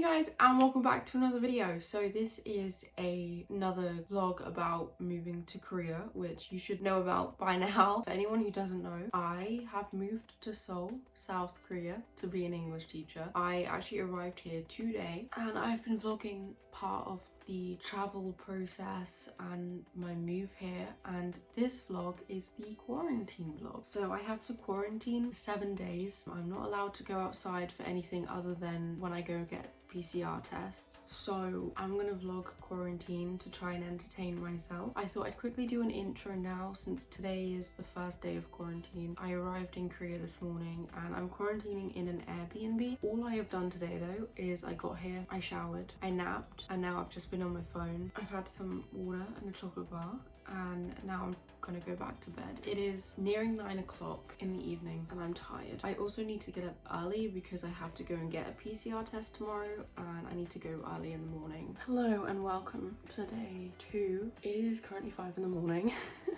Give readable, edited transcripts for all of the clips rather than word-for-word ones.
Hey guys, and welcome back to another video. So this is another vlog about moving to Korea, which you should know about by now. For anyone who doesn't know, I have moved to Seoul, South Korea, to be an English teacher. I actually arrived here today and I've been vlogging part of the travel process and my move here, and this vlog is the quarantine vlog. So I have to quarantine 7 days. I'm not allowed to go outside for anything other than when I go get PCR tests. So I'm gonna vlog quarantine to try and entertain myself. I thought I'd quickly do an intro now since today is the first day of quarantine. I arrived in Korea this morning and I'm quarantining in an Airbnb. All I have done today though is I got here, I showered, I napped, and now I've just been on my phone. I've had some water and a chocolate bar, and now I'm gonna go back to bed. It is nearing 9 o'clock in the evening and I'm tired. I also need to get up early because I have to go and get a PCR test tomorrow and I need to go early in the morning. Hello and welcome to day 2. It is currently 5 in the morning.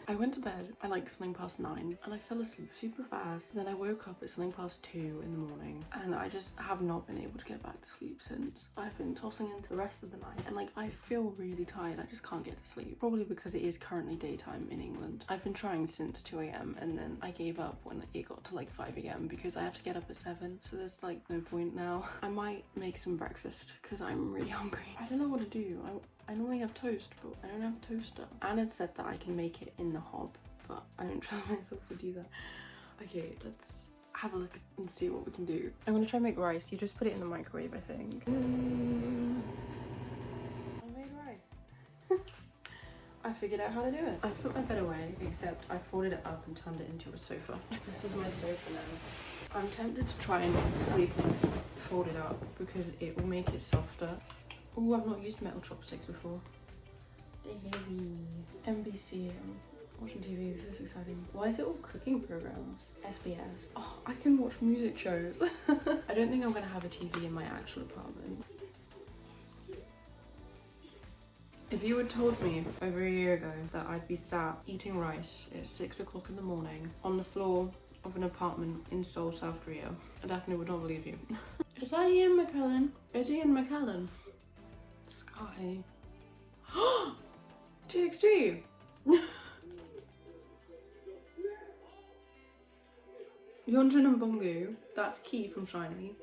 I went to bed at like something past 9 and I fell asleep super fast. Then I woke up at something past 2 in the morning and I just have not been able to get back to sleep since. I've been tossing into the rest of the night and like I feel really tired. I just can't get to sleep. Probably because it is currently daytime in England. I've been trying since 2 a.m. and then I gave up when it got to like 5 a.m. because I have to get up at 7, so there's like no point now. I might make some breakfast because I'm really hungry. I don't know what to do. I normally have toast, but I don't have a toaster. Anne had said that I can make it in the hob, but I don't trust myself to do that. Okay, let's have a look and see what we can do. I'm gonna try and make rice. You just put it in the microwave, I think. I made rice. I figured out how to do it. I've put my bed away, except I folded it up and turned it into a sofa. This is my sofa now. I'm tempted to try and sleep on it, fold it up, because it will make it softer. Oh, I've not used metal chopsticks before. They're heavy. NBC, I'm watching TV, this is exciting. Why is it all cooking programs? SBS. Oh, I can watch music shows. I don't think I'm gonna have a TV in my actual apartment. If you had told me over a year ago that I'd be sat eating rice at 6 o'clock in the morning on the floor of an apartment in Seoul, South Korea, I definitely would not believe you. Is that Ian McKellen? It's Ian McKellen. Sky. TXT! Yeonjun and Bonggu. That's Key from Shiny.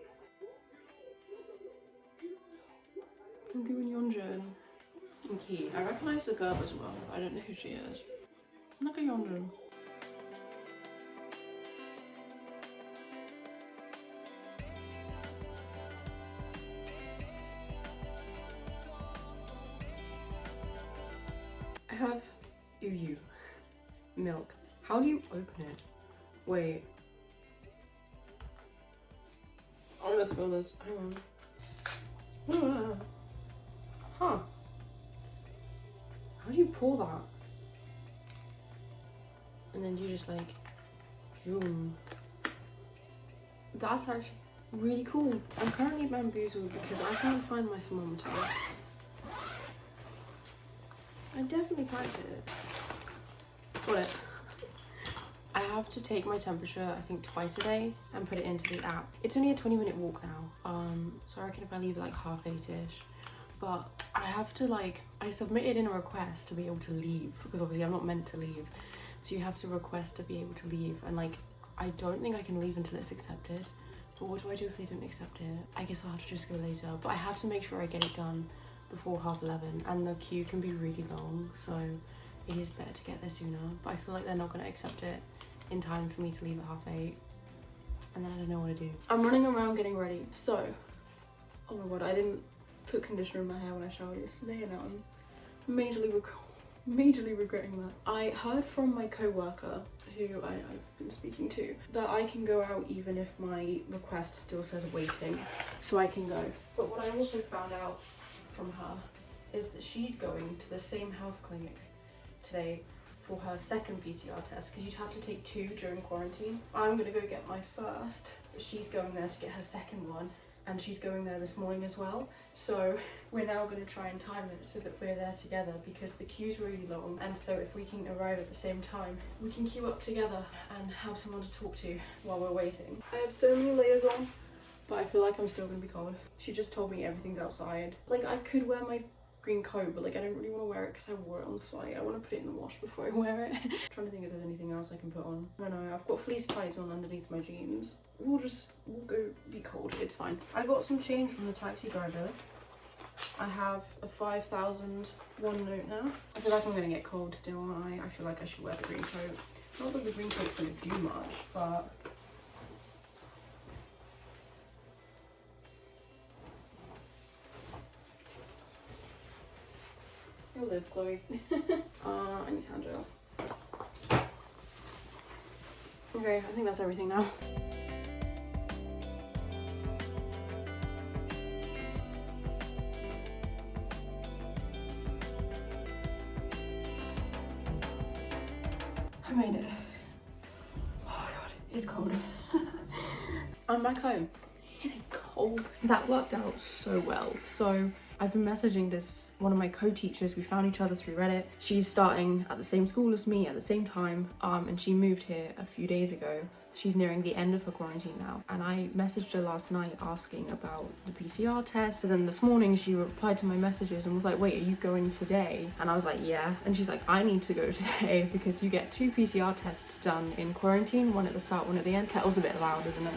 Bonggu and Yeonjun. And Key. I recognise the girl as well. I don't know who she is. Look at Yeonjun. I have uyu milk. How do you open it? Wait. I'm gonna spill this. Hang on. Huh. How do you pour that? And then you just like zoom. That's actually really cool. I'm currently bamboozled because I can't find my thermometer. I definitely packed it. Got it. I have to take my temperature, I think twice a day, and put it into the app. It's only a 20-minute walk now. So I reckon if I leave like 8:30ish. But I have to I submitted in a request to be able to leave because obviously I'm not meant to leave. So you have to request to be able to leave, and I don't think I can leave until it's accepted. But what do I do if they don't accept it? I guess I'll have to just go later. But I have to make sure I get it done before 11:30, and the queue can be really long, so it is better to get there sooner. But I feel like they're not going to accept it in time for me to leave at 8:30, and then I don't know what to do. I'm running around getting ready. So, oh my god, I didn't put conditioner in my hair when I showered yesterday, and now I'm majorly regretting that. I heard from my co-worker, who I've been speaking to, that I can go out even if my request still says waiting, so I can go. But what I also found out from her is that she's going to the same health clinic today for her second PCR test, because you'd have to take 2 during quarantine. I'm gonna go get my first, but she's going there to get her second one, and she's going there this morning as well. So we're now going to try and time it so that we're there together, because the queue's really long, and so if we can arrive at the same time, we can queue up together and have someone to talk to while we're waiting. I have so many layers on but I feel like I'm still gonna be cold. She just told me everything's outside. Like, I could wear my green coat, but like I don't really want to wear it because I wore it on the flight. I want to put it in the wash before I wear it. Trying to think if there's anything else I can put on. I don't know, I've got fleece tights on underneath my jeans. We'll go be cold, it's fine. I got some change from the taxi driver. I have a 5,001 note now. I feel like I'm gonna get cold still, aren't I? I feel like I should wear the green coat. Not that the green coat's gonna do much, but you'll live, Chloe. I need hand gel. Okay, I think that's everything now. I made it. Oh my god, it's cold. I'm back home. It is cold. That worked out so well. So I've been messaging one of my co-teachers. We found each other through Reddit. She's starting at the same school as me at the same time, and she moved here a few days ago. She's nearing the end of her quarantine now, and I messaged her last night asking about the PCR test. So then this morning she replied to my messages and was like, wait, are you going today? And I was like, yeah. And she's like, I need to go today because you get 2 PCR tests done in quarantine, one at the start, one at the end. Kettle's a bit loud, isn't it?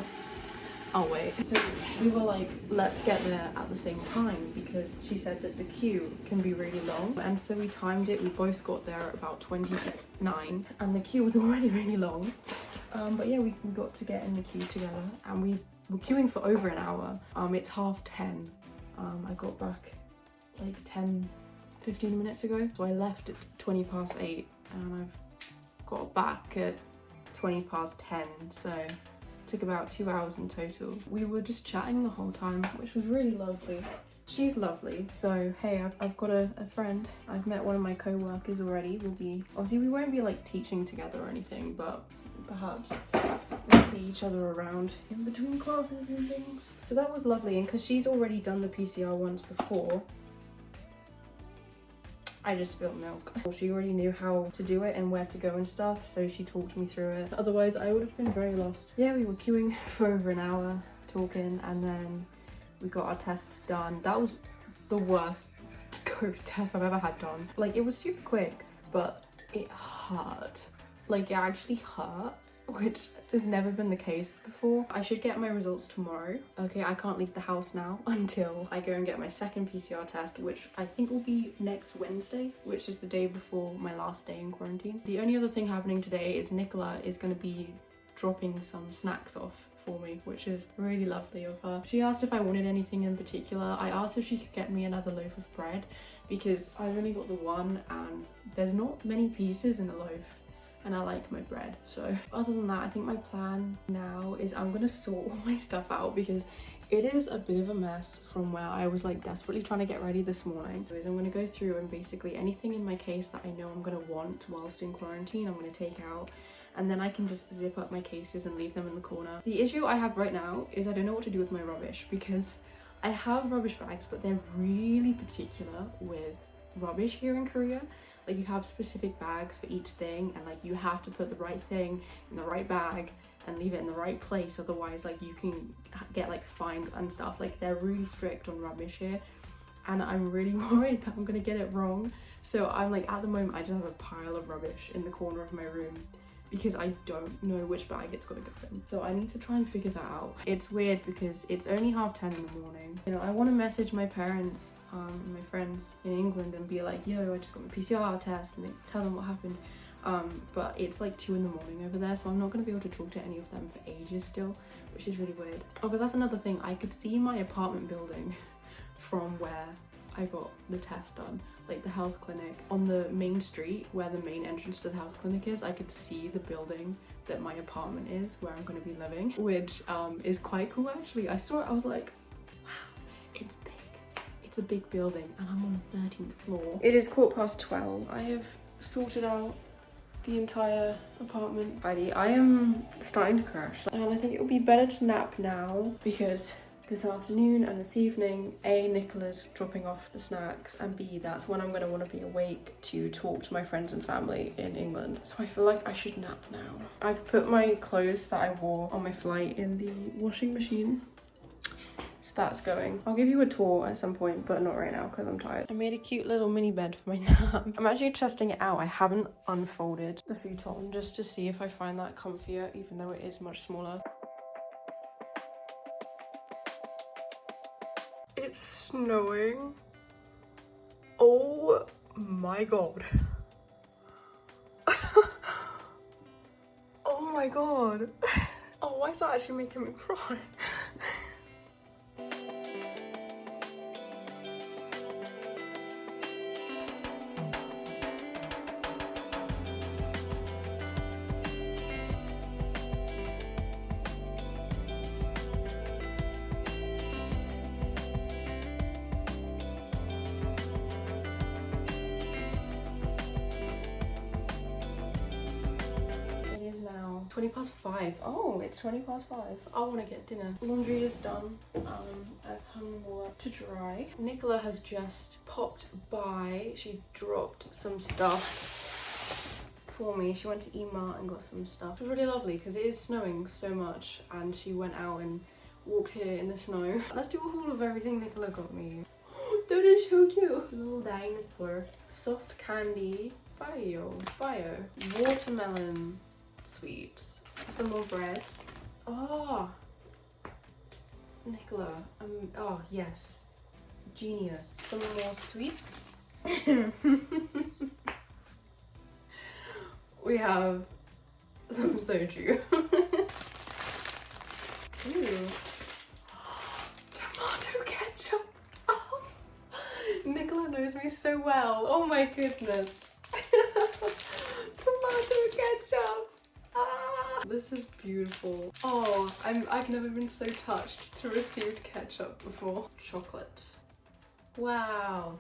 I'll wait. So we were like, let's get there at the same time because she said that the queue can be really long. And so we timed it. We both got there at about 20 to 9 and the queue was already really long. But yeah, we got to get in the queue together and we were queuing for over an hour. It's 10:30. I got back like 15 minutes ago. So I left at 20 past 8 and I've got back at 20 past 10. So took about 2 hours in total. We were just chatting the whole time, which was really lovely. She's lovely. So hey, I've got a friend. I've met one of my co-workers already. Obviously we won't be like teaching together or anything, but perhaps we'll see each other around in between classes and things. So that was lovely, and because she's already done the PCR once before, I just spilled milk. She already knew how to do it and where to go and stuff, so she talked me through it. Otherwise, I would have been very lost. Yeah, we were queuing for over an hour, talking, and then we got our tests done. That was the worst COVID test I've ever had done. Like, it was super quick, but it hurt. Like, it actually hurt, which has never been the case before. I should get my results tomorrow. Okay, I can't leave the house now until I go and get my second PCR test, which I think will be next Wednesday, which is the day before my last day in quarantine. The only other thing happening today is Nicola is going to be dropping some snacks off for me, which is really lovely of her. She asked if I wanted anything in particular. I asked if she could get me another loaf of bread because I've only got the one and there's not many pieces in the loaf. And I like my bread. So other than that, I think my plan now is I'm gonna sort all my stuff out because it is a bit of a mess from where I was like desperately trying to get ready this morning. So I'm gonna go through and basically anything in my case that I know I'm gonna want whilst in quarantine, I'm gonna take out, and then I can just zip up my cases and leave them in the corner. The issue I have right now is I don't know what to do with my rubbish because I have rubbish bags, but they're really particular with rubbish here in Korea. Like, you have specific bags for each thing, and like you have to put the right thing in the right bag and leave it in the right place, otherwise like you can get like fined and stuff. Like, they're really strict on rubbish here, and I'm really worried that I'm gonna get it wrong. So I'm like, at the moment I just have a pile of rubbish in the corner of my room because I don't know which bag it's gonna go in. So I need to try and figure that out. It's weird because it's only 10:30 in the morning. You know, I want to message my parents and my friends in England and be like, yo, I just got my PCR test, and tell them what happened. But it's like 2 in the morning over there, so I'm not gonna be able to talk to any of them for ages still, which is really weird. Oh, but that's another thing. I could see my apartment building from where I got the test done, like the health clinic. On the main street where the main entrance to the health clinic is, I could see the building that my apartment is, where I'm going to be living, which is quite cool actually. I saw it, I was like, wow, it's big. It's a big building, and I'm on the 13th floor. It is 12:15. I have sorted out the entire apartment. I am starting to crash, and I think it would be better to nap now because this afternoon and this evening, A, Nicola's dropping off the snacks, and B, that's when I'm going to want to be awake to talk to my friends and family in England. So I feel like I should nap now. I've put my clothes that I wore on my flight in the washing machine. So that's going. I'll give you a tour at some point, but not right now because I'm tired. I made a cute little mini bed for my nap. I'm actually testing it out. I haven't unfolded the futon just to see if I find that comfier, even though it is much smaller. It's snowing. Oh my god. Oh my god. Oh, why is that actually making me cry? It is now 5:20. Oh, it's 5:20. I want to get dinner. Laundry is done. I've hung more up to dry. Nicola has just popped by. She dropped some stuff for me. She went to Emart and got some stuff. It was really lovely because it is snowing so much, and she went out and walked here in the snow. Let's do a haul of everything Nicola got me. That is so cute. Little dinosaur. Soft candy. Bio. Watermelon sweets. Some more bread. Oh, Nicola. Oh yes. Genius. Some more sweets. We have some soju. Ooh. Tomato ketchup. Oh. Nicola knows me so well. Oh my goodness. Tomato ketchup. Ah. This is beautiful. Oh, I've never been so touched to receive ketchup before. Chocolate. Wow.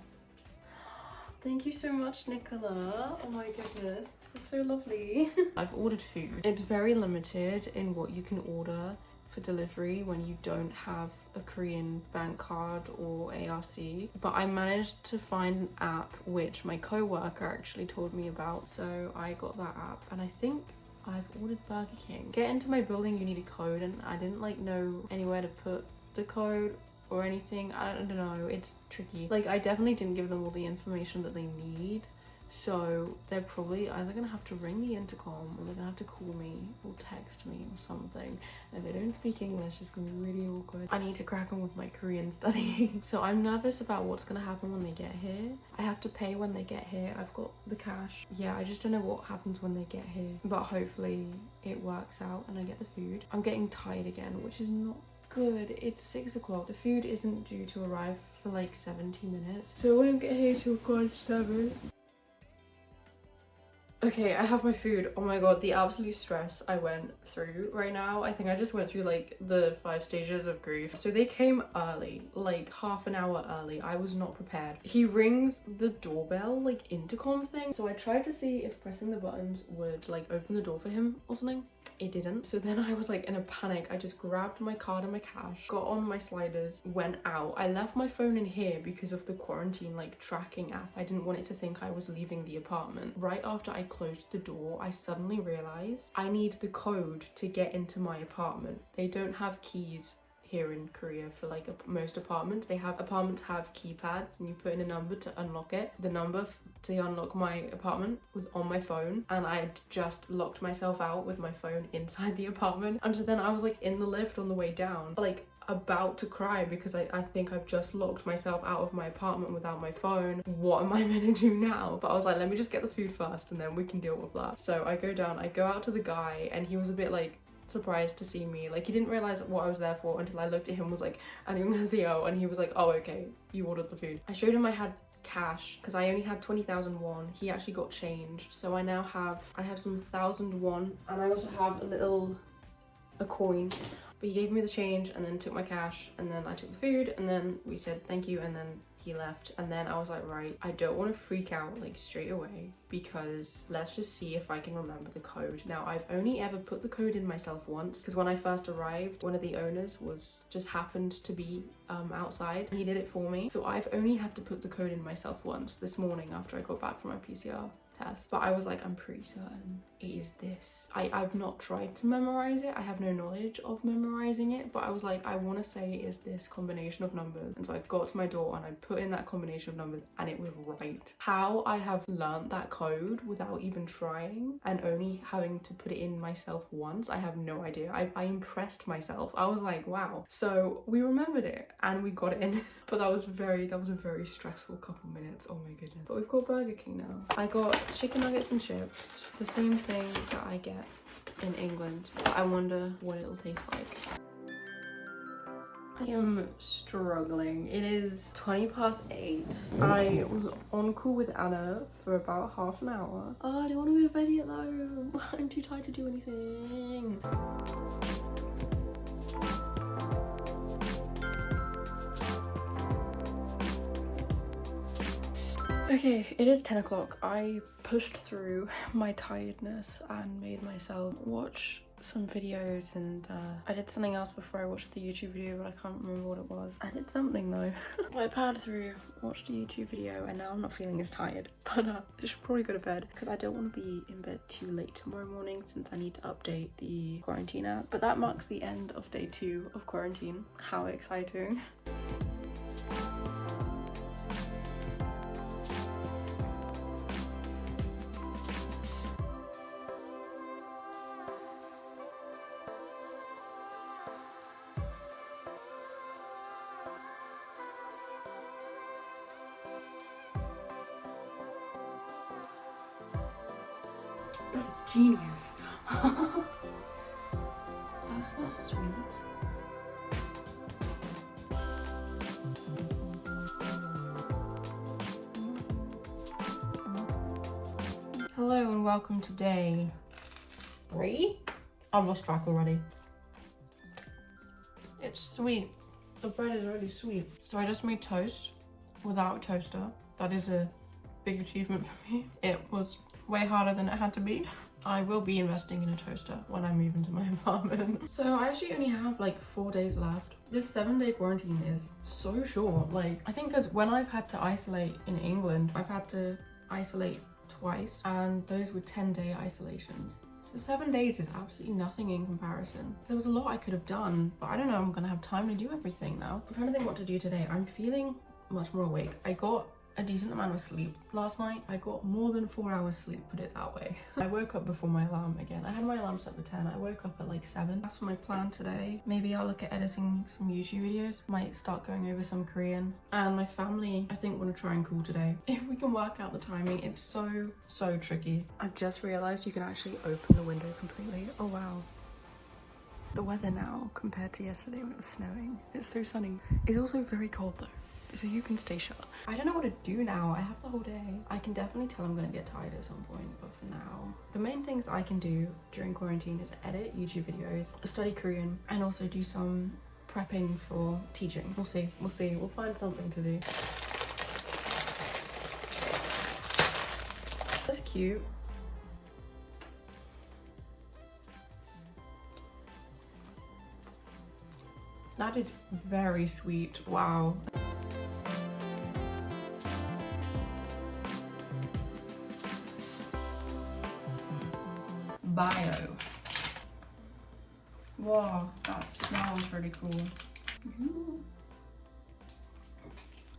Thank you so much, Nicola. Oh my goodness. It's so lovely. I've ordered food. It's very limited in what you can order for delivery when you don't have a Korean bank card or ARC, but I managed to find an app which my co-worker actually told me about, so I got that app and I think I've ordered Burger King. Get into my building, you need a code, and I didn't know anywhere to put the code or anything. I don't know, it's tricky. I definitely didn't give them all the information that they need. So they're probably either gonna have to ring the intercom or they're gonna have to call me or text me or something. And if they don't speak English, it's gonna be really awkward. I need to crack on with my Korean study. So I'm nervous about what's gonna happen when they get here. I have to pay when they get here. I've got the cash. Yeah, I just don't know what happens when they get here. But hopefully it works out and I get the food. I'm getting tired again, which is not good. It's 6 o'clock. The food isn't due to arrive for 70 minutes. So I won't get here till 7:15. Okay, I have my food. Oh my god, the absolute stress I went through right now. I think I just went through the 5 stages of grief. So they came early, half an hour early. I was not prepared. He rings the doorbell, intercom thing. So I tried to see if pressing the buttons would open the door for him or something. It didn't. So then I was in a panic. I just grabbed my card and my cash, got on my sliders, went out. I left my phone in here because of the quarantine tracking app. I didn't want it to think I was leaving the apartment. Right after I closed the door, I suddenly realized I need the code to get into my apartment. They don't have keys here in Korea for most apartments. Apartments have keypads and you put in a number to unlock it. The number to unlock my apartment was on my phone and I had just locked myself out with my phone inside the apartment. And so then I was in the lift on the way down, about to cry because I think I've just locked myself out of my apartment without my phone. What am I meant to do now? But I was let me just get the food first and then we can deal with that. So I go down, I go out to the guy and he was a bit surprised to see me. He didn't realize what I was there for until I looked at him and was 안녕하세요, and he was oh okay, you ordered the food. I showed him I had cash because I only had 20,000 won. He actually got change, so I have some 1,000 won and I also have a coin. But he gave me the change and then took my cash and then I took the food and then we said thank you and then he left. And then I was right, I don't want to freak out straight away because let's just see if I can remember the code. Now I've only ever put the code in myself once because when I first arrived, one of the owners just happened to be outside. He did it for me. So I've only had to put the code in myself once this morning after I got back from my PCR. test. But I was like, I'm pretty certain it is this. I've not tried to memorize it. I have no knowledge of memorizing it, but I was like, I want to say it is this combination of numbers. And so I got to my door and I put in that combination of numbers and it was right. How I have learnt that code without even trying and only having to put it in myself once, I have no idea. I impressed myself. I was like, wow. So we remembered it and we got it in. But that was a very stressful couple minutes. Oh my goodness. But we've got Burger King now. I got chicken nuggets and chips, the same thing that I get in England. I wonder what it'll taste like. I am struggling. It is 8:20. I was on call with Anna for about half an hour. Oh, I don't want to go to bed yet though. I'm too tired to do anything. Okay, it is 10 o'clock. I pushed through my tiredness and made myself watch some videos, and I did something else before I watched the YouTube video, but I can't remember what it was. I did something though. I powered through, watched a YouTube video, and now I'm not feeling as tired, but I should probably go to bed because I don't want to be in bed too late tomorrow morning since I need to update the quarantine app. But that marks the end of day 2 of quarantine. How exciting. That is genius. That smells sweet. Hello and welcome to day 3. I've lost track already. It's sweet. The bread is really sweet. So I just made toast without a toaster. That is a big achievement for me. It was way harder than it had to be. I will be investing in a toaster when I move into my apartment. So I actually only have like 4 days left. This 7-day quarantine is so short. Like, I think because when I've had to isolate in England, I've had to isolate twice, and those were 10-day isolations. So 7 days is absolutely nothing in comparison. There was a lot I could have done, but I don't know, I'm gonna have time to do everything now. I'm trying to think what to do today. I'm feeling much more awake. I got a decent amount of sleep last night. I got more than 4 hours sleep, put it that way. I woke up before my alarm again. I had my alarm set for 10. I woke up at like 7. That's my plan today. Maybe I'll look at editing some YouTube videos. Might start going over some Korean. And my family, I think, want to try and call today. If we can work out the timing, it's so tricky. I've just realized you can actually open the window completely. Oh wow. The weather now compared to yesterday when it was snowing. It's so sunny. It's also very cold though, so you can stay shut. I don't know what to do now. I have the whole day. I can definitely tell I'm gonna get tired at some point, but for now, the main things I can do during quarantine is edit YouTube videos, study Korean, and also do some prepping for teaching. We'll see. We'll find something to do. That's cute. That is very sweet. Wow. Bio. Wow, that smells really cool.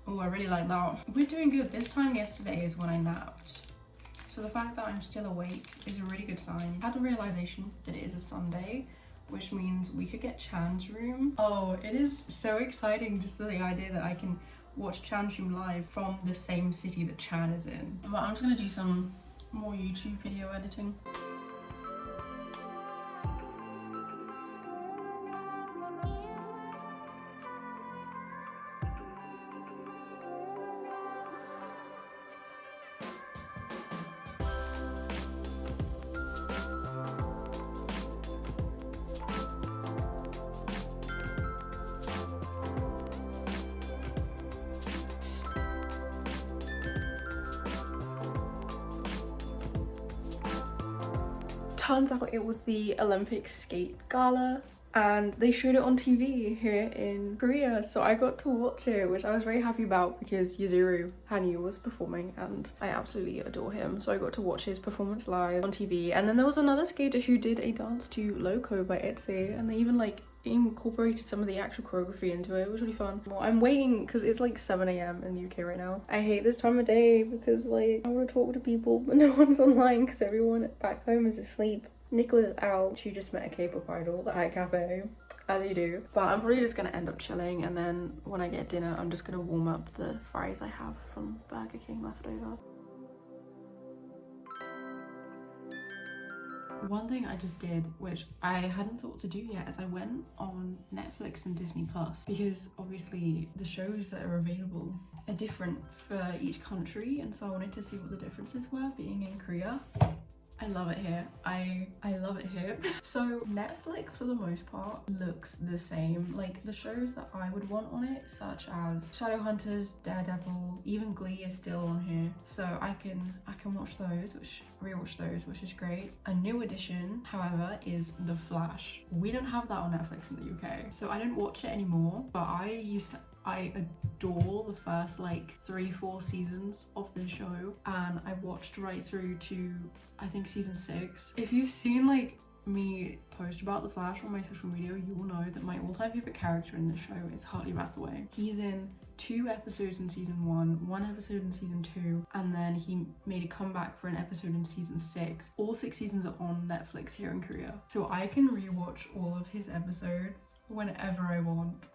Oh, I really like that. We're doing good. This time yesterday is when I napped. So the fact that I'm still awake is a really good sign. I had a realization that it is a Sunday, which means we could get Chan's room. Oh, it is so exciting, just the idea that I can watch Chan's room live from the same city that Chan is in. But I'm just gonna do some more YouTube video editing. Turns out it was the Olympic skate gala and they showed it on TV here in Korea, so I got to watch it, which I was very happy about because Yuzuru Hanyu was performing and I absolutely adore him, so I got to watch his performance live on TV. And then there was another skater who did a dance to Loco by ITZY, and they even like incorporated some of the actual choreography into it. It was really fun. Well, I'm waiting because it's like 7 a.m. in the UK right now. I hate this time of day because like I want to talk to people but no one's online because everyone back home is asleep. Nicola's out. She just met a K-pop idol at a cafe, as you do. But I'm probably just gonna end up chilling, and then when I get dinner I'm just gonna warm up the fries I have from Burger King leftover. One thing I just did, which I hadn't thought to do yet, is I went on Netflix and Disney Plus, because obviously the shows that are available are different for each country, and so I wanted to see what the differences were being in Korea. I love it here. I love it here. So Netflix for the most part looks the same. Like the shows that I would want on it, such as Shadowhunters, Daredevil, even Glee is still on here. So I can watch those, rewatch those, which is great. A new addition, however, is The Flash. We don't have that on Netflix in the UK, so I don't watch it anymore, but I adore the first like 3-4 seasons of the show, and I watched right through to I think season 6. If you've seen like me post about The Flash on my social media, you will know that my all-time favorite character in the show is Hartley Rathaway. He's in 2 episodes in season 1 episode in season 2, and then he made a comeback for an episode in season 6. All 6 seasons are on Netflix here in Korea, so I can rewatch all of his episodes whenever I want.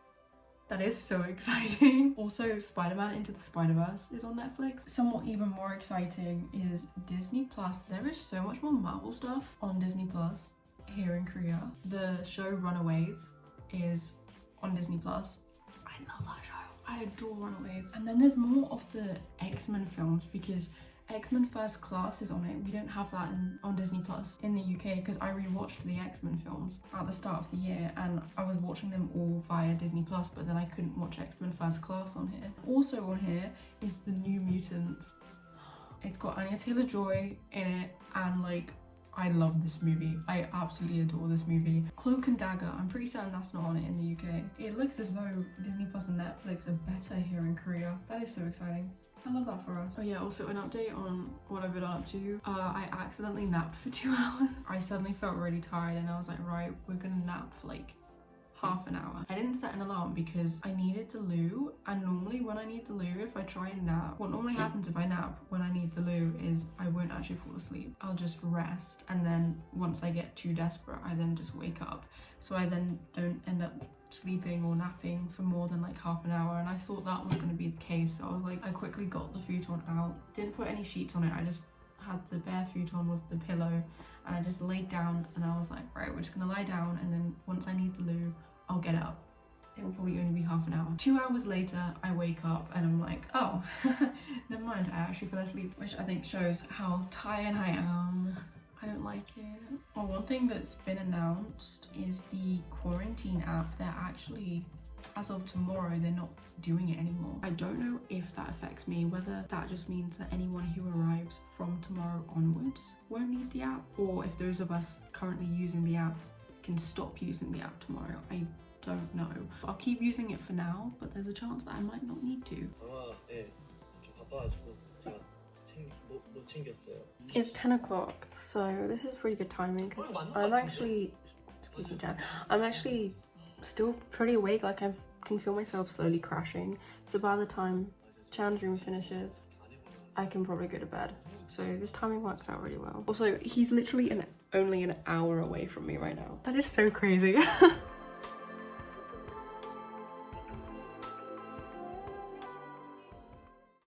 That is so exciting. Also, Spider-Man Into the Spider-Verse is on Netflix. Somewhat even more exciting is Disney Plus. There is so much more Marvel stuff on Disney Plus here in Korea. The show Runaways is on Disney Plus. I love that show. I adore Runaways. And then there's more of the X-Men films, because X-Men First Class is on it. We don't have that on Disney Plus in the UK, because I rewatched the X-Men films at the start of the year and I was watching them all via Disney Plus, but then I couldn't watch X-Men First Class on here. Also on here is The New Mutants. It's got Anya Taylor-Joy in it, and like I love this movie. I absolutely adore this movie. Cloak and Dagger, I'm pretty certain that's not on it in the UK. It looks as though Disney Plus and Netflix are better here in Korea. That is so exciting. I love that for us. Oh yeah, also an update on what I've been up to. I accidentally napped for 2 hours. I suddenly felt really tired and I was like, right, we're gonna nap for like half an hour. I didn't set an alarm because I needed the loo, and normally when I need the loo, if I try and nap, what normally happens if I nap when I need the loo is I won't actually fall asleep. I'll just rest, and then once I get too desperate, I then just wake up. So I then don't end up sleeping or napping for more than like half an hour, and I thought that was going to be the case, so I was like, I quickly got the futon out, didn't put any sheets on it, I just had the bare futon with the pillow, and I just laid down, and I was like, right, we're just gonna lie down, and then once I need the loo, I'll get up. It will probably only be half an hour. 2 hours later, I wake up and I'm like, oh, never mind, I actually fell asleep, which I think shows how tired I am. I don't like it. Oh, one thing that's been announced is the quarantine app. They're actually, as of tomorrow, they're not doing it anymore. I don't know if that affects me, whether that just means that anyone who arrives from tomorrow onwards won't need the app, or if those of us currently using the app can stop using the app tomorrow. I don't know. I'll keep using it for now, but there's a chance that I might not need to. It's 10 o'clock, so this is pretty good timing because I'm actually, excuse me, Jan, I'm actually still pretty awake. Like I can feel myself slowly crashing. So by the time Chan's room finishes, I can probably go to bed. So this timing works out really well. Also, he's literally only an hour away from me right now. That is so crazy.